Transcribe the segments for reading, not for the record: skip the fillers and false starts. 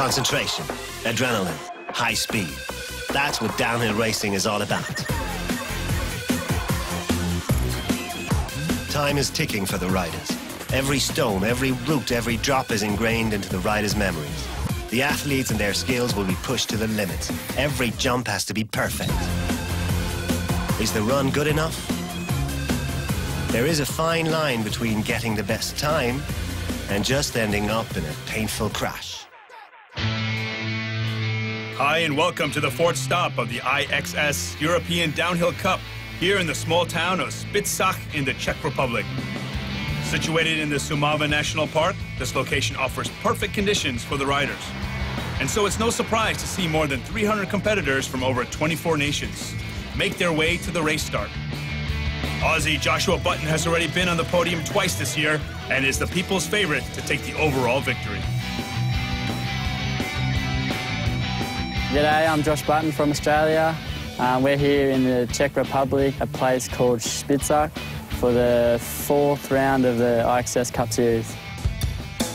Concentration, adrenaline, high speed. That's what downhill racing is all about. Time is ticking for the riders. Every stone, every route, every drop is ingrained into the riders' memories. The athletes and their skills will be pushed to the limits. Every jump has to be perfect. Is the run good enough? There is a fine line between getting the best time and just ending up in a painful crash. Hi, and welcome to the fourth stop of the iXS European Downhill Cup here in the small town of Spitzach in the Czech Republic. Situated in the Šumava National Park, this location offers perfect conditions for the riders. And so it's no surprise to see more than 300 competitors from over 24 nations make their way to the race start. Aussie Joshua Button has already been on the podium twice this year and is the people's favorite to take the overall victory. G'day, I'm Josh Button from Australia. We're here in the Czech Republic, a place called Spitzach, for the fourth round of the iXS Cup Series.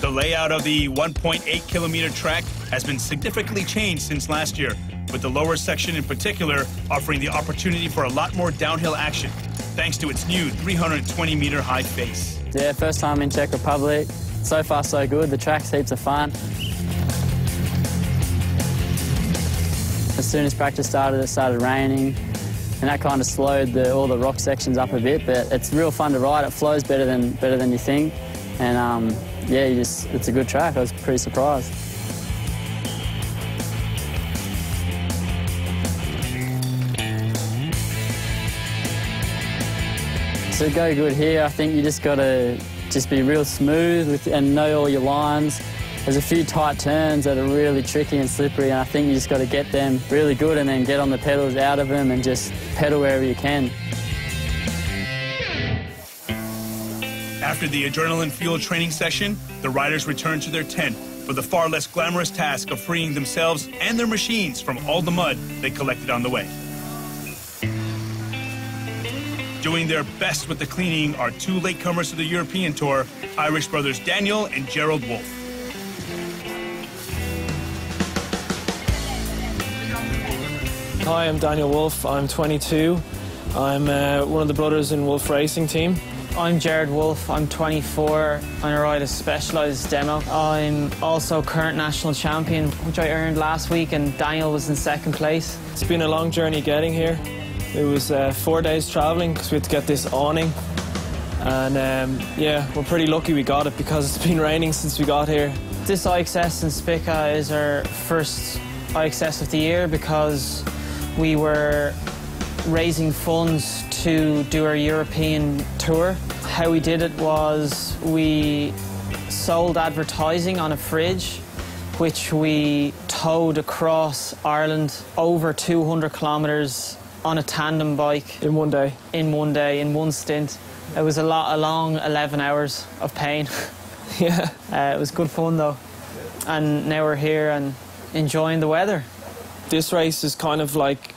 The layout of the 1.8-kilometer track has been significantly changed since last year, with the lower section in particular offering the opportunity for a lot more downhill action, thanks to its new 320-meter high face. Yeah, first time in Czech Republic. So far, so good. The track's heaps of fun. As soon as practice started, it started raining, and that kind of slowed all the rock sections up a bit, but it's real fun to ride. It flows better than you think, and yeah, it's a good track. I was pretty surprised. To go good here, I think you just got to be real smooth and know all your lines. There's a few tight turns that are really tricky and slippery, and I think you just got to get them really good and then get on the pedals out of them and just pedal wherever you can. After the adrenaline-fueled training session, the riders return to their tent for the far less glamorous task of freeing themselves and their machines from all the mud they collected on the way. Doing their best with the cleaning are two latecomers to the European Tour, Irish brothers Daniel and Gerald Wolf. Hi, I'm Daniel Wolf. I'm 22. I'm one of the brothers in Wolf Racing team. I'm Jared Wolf. I'm 24. I ride a specialised demo. I'm also current national champion, which I earned last week, and Daniel was in second place. It's been a long journey getting here. It was 4 days travelling because we had to get this awning. And yeah, we're pretty lucky we got it because it's been raining since we got here. This iXS in Spica is our first iXS of the year because we were raising funds to do our European tour. How we did it was we sold advertising on a fridge, which we towed across Ireland over 200 kilometres on a tandem bike. In one day? In one day, in one stint. It was a long 11 hours of pain. Yeah. It was good fun though. And now we're here and enjoying the weather. This race is kind of like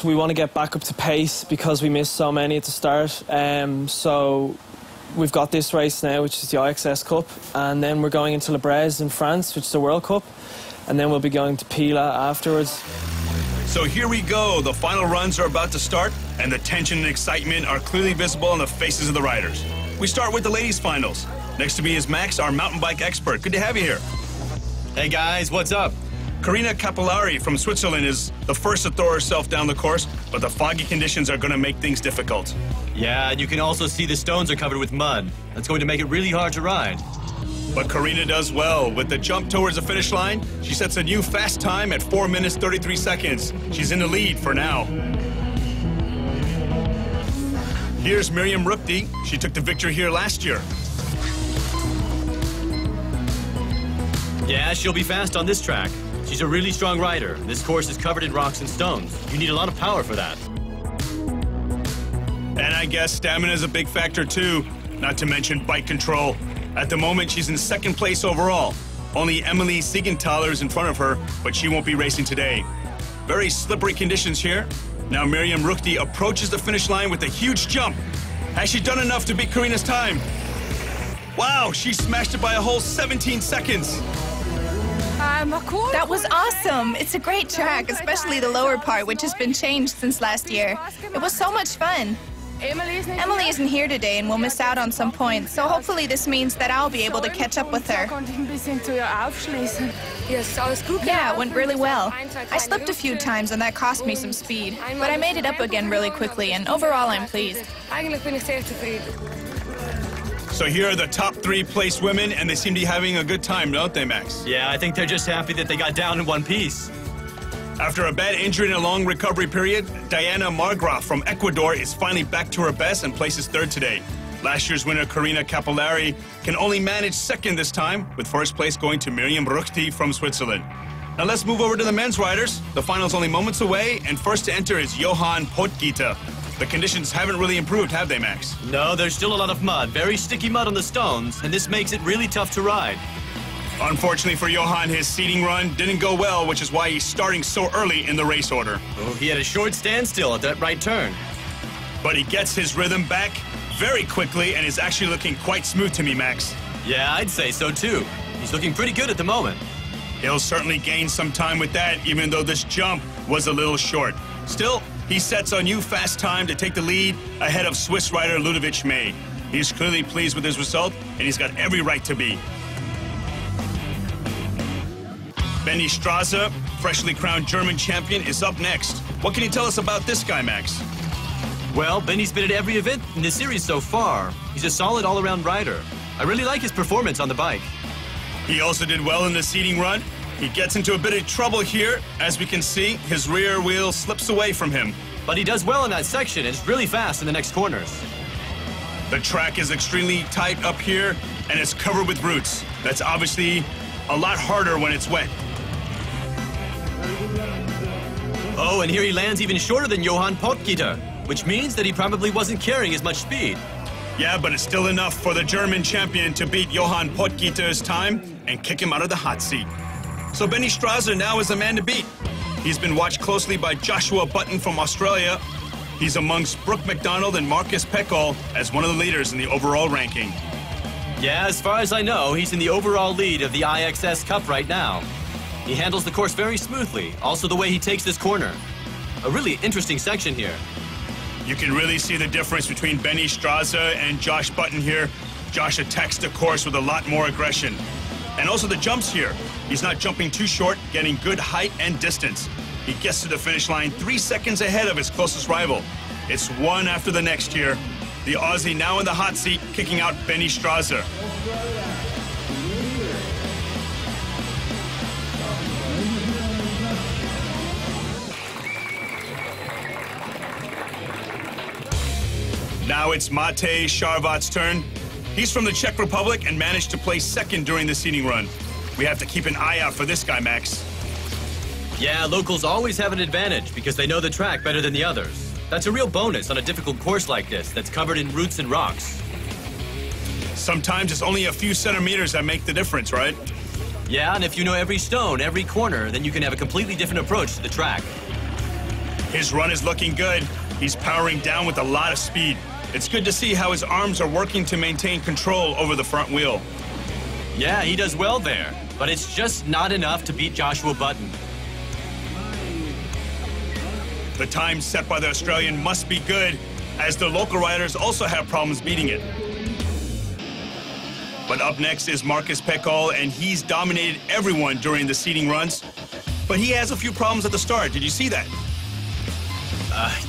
we want to get back up to pace because we missed so many at the start. So we've got this race now, which is the iXS Cup, and then we're going into Le Brez in France, which is the World Cup, and then we'll be going to Pila afterwards. So here we go. The final runs are about to start, and the tension and excitement are clearly visible on the faces of the riders. We start with the ladies' finals. Next to me is Max, our mountain bike expert. Good to have you here. Hey guys, what's up? Karina Capillari from Switzerland is the first to throw herself down the course, but the foggy conditions are going to make things difficult. Yeah, and you can also see the stones are covered with mud. That's going to make it really hard to ride. But Karina does well. With the jump towards the finish line, she sets a new fast time at 4 minutes 33 seconds. She's in the lead for now. Here's Miriam Rupti. She took the victory here last year. Yeah, she'll be fast on this track. She's a really strong rider. This course is covered in rocks and stones. You need a lot of power for that. And I guess stamina is a big factor too, not to mention bike control. At the moment, she's in second place overall. Only Emily Siegenthaler is in front of her, but she won't be racing today. Very slippery conditions here. Now Miriam Rupti approaches the finish line with a huge jump. Has she done enough to beat Karina's time? Wow, she smashed it by a whole 17 seconds. Hi, That was awesome. It's a great track, especially the lower part, which has been changed since last year. It was so much fun. Emily isn't here today and will miss out on some points, so hopefully this means that I'll be able to catch up with her. Yeah, it went really well. I slipped a few times and that cost me some speed, but I made it up again really quickly, and overall I'm pleased. So here are the top 3 placed women, and they seem to be having a good time, don't they, Max? Yeah, I think they're just happy that they got down in one piece. After a bad injury and a long recovery period, Diana Margraf from Ecuador is finally back to her best and places 3rd today. Last year's winner, Karina Capillari, can only manage 2nd this time, with 1st place going to Miriam Ruchti from Switzerland. Now let's move over to the men's riders. The final's only moments away, and first to enter is Johan Potgieter. The conditions haven't really improved, have they, Max? No, there's still a lot of mud, very sticky mud on the stones, and this makes it really tough to ride. Unfortunately for Johan, his seeding run didn't go well, which is why he's starting so early in the race order. Oh, he had a short standstill at that right turn. But he gets his rhythm back very quickly and is actually looking quite smooth to me, Max. Yeah, I'd say so too. He's looking pretty good at the moment. He'll certainly gain some time with that, even though this jump was a little short. Still, he sets a new fast time to take the lead ahead of Swiss rider Ludovic May. He's clearly pleased with his result, and he's got every right to be. Benny Strasser, freshly crowned German champion, is up next. What can you tell us about this guy, Max? Well, Benny's been at every event in this series so far. He's a solid all-around rider. I really like his performance on the bike. He also did well in the seeding run. He gets into a bit of trouble here. As we can see, his rear wheel slips away from him. But he does well in that section and is really fast in the next corners. The track is extremely tight up here, and it's covered with roots. That's obviously a lot harder when it's wet. Oh, and here he lands even shorter than Johan Potgieter, which means that he probably wasn't carrying as much speed. Yeah, but it's still enough for the German champion to beat Johan Potgieter's time and kick him out of the hot seat. So Benny Strasser now is the man to beat. He's been watched closely by Joshua Button from Australia. He's amongst Brooke McDonald and Marcus Peckall as one of the leaders in the overall ranking. Yeah, as far as I know, he's in the overall lead of the iXS Cup right now. He handles the course very smoothly, also the way he takes this corner. A really interesting section here. You can really see the difference between Benny Strasser and Josh Button here. Josh attacks the course with a lot more aggression. And also the jumps here. He's not jumping too short, getting good height and distance. He gets to the finish line 3 seconds ahead of his closest rival. It's one after the next here. The Aussie now in the hot seat, kicking out Benny Strasser. Now it's Matej Sharvat's turn. He's from the Czech Republic and managed to place 2nd during the seeding run. We have to keep an eye out for this guy, Max. Yeah, locals always have an advantage because they know the track better than the others. That's a real bonus on a difficult course like this that's covered in roots and rocks. Sometimes it's only a few centimeters that make the difference, right? Yeah, and if you know every stone, every corner, then you can have a completely different approach to the track. His run is looking good. He's powering down with a lot of speed. It's good to see how his arms are working to maintain control over the front wheel. Yeah, he does well there, but it's just not enough to beat Joshua Button. The time set by the Australian must be good, as the local riders also have problems beating it. But up next is Marcus Peckall, and he's dominated everyone during the seeding runs. But he has a few problems at the start. Did you see that?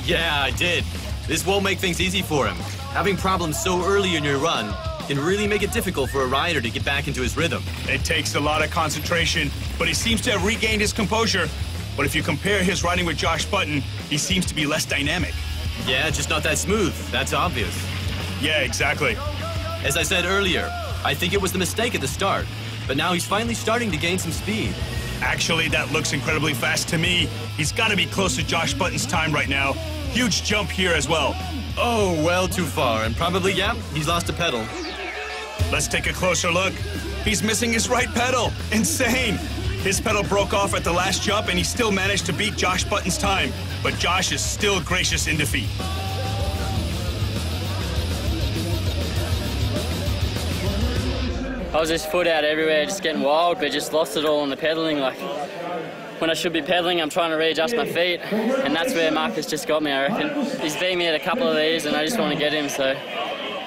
Yeah, I did. This won't make things easy for him. Having problems so early in your run can really make it difficult for a rider to get back into his rhythm. It takes a lot of concentration, but he seems to have regained his composure. But if you compare his riding with Josh Button, he seems to be less dynamic. Yeah, just not that smooth. That's obvious. Yeah, exactly. As I said earlier, I think it was the mistake at the start, but now he's finally starting to gain some speed. Actually, that looks incredibly fast to me. He's got to be close to Josh Button's time right now. Huge jump here as well. Oh, well, too far, and probably, yeah, he's lost a pedal. Let's take a closer look. He's missing his right pedal. Insane. His pedal broke off at the last jump, and he still managed to beat Josh Button's time. But Josh is still gracious in defeat. I was just foot out everywhere, just getting wild, but just lost it all on the pedalling. Like, when I should be pedaling, I'm trying to readjust my feet, and that's where Marcus just got me, I reckon. He's beat me at a couple of these, and I just want to get him, so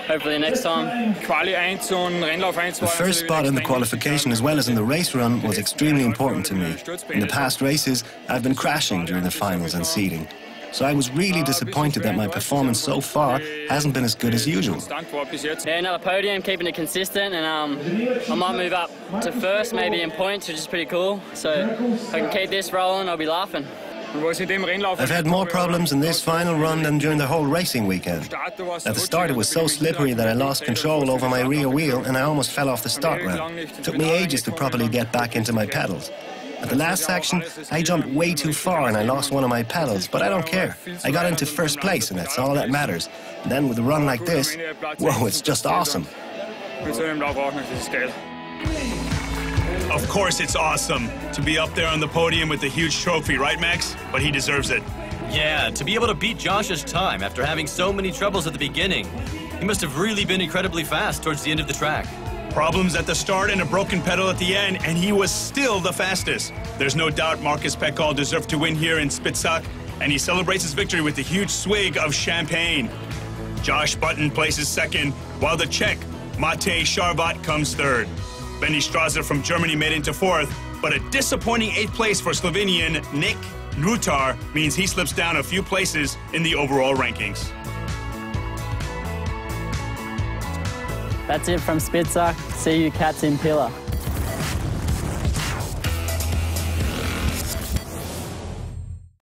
hopefully next time. The first spot in the qualification as well as in the race run was extremely important to me. In the past races, I've been crashing during the finals and seeding. So I was really disappointed that my performance so far hasn't been as good as usual. Yeah, another podium, keeping it consistent, and I might move up to first, maybe in points, which is pretty cool. So if I can keep this rolling, I'll be laughing. I've had more problems in this final run than during the whole racing weekend. At the start it was so slippery that I lost control over my rear wheel and I almost fell off the start ramp. It took me ages to properly get back into my pedals. At the last section, I jumped way too far and I lost one of my pedals, but I don't care. I got into first place and that's all that matters. And then with a run like this, whoa, it's just awesome. Of course it's awesome to be up there on the podium with the huge trophy, right, Max? But he deserves it. Yeah, to be able to beat Josh's time after having so many troubles at the beginning. He must have really been incredibly fast towards the end of the track. Problems at the start and a broken pedal at the end, and he was still the fastest. There's no doubt Marcus Pekal deserved to win here in Spitzach, and he celebrates his victory with a huge swig of champagne. Josh Button places second, while the Czech, Matej Sharvat, comes third. Benny Strasser from Germany made into fourth, but a disappointing 8th place for Slovenian Nick Nutar means he slips down a few places in the overall rankings. That's it from Spitzach. See you cats in Pillar.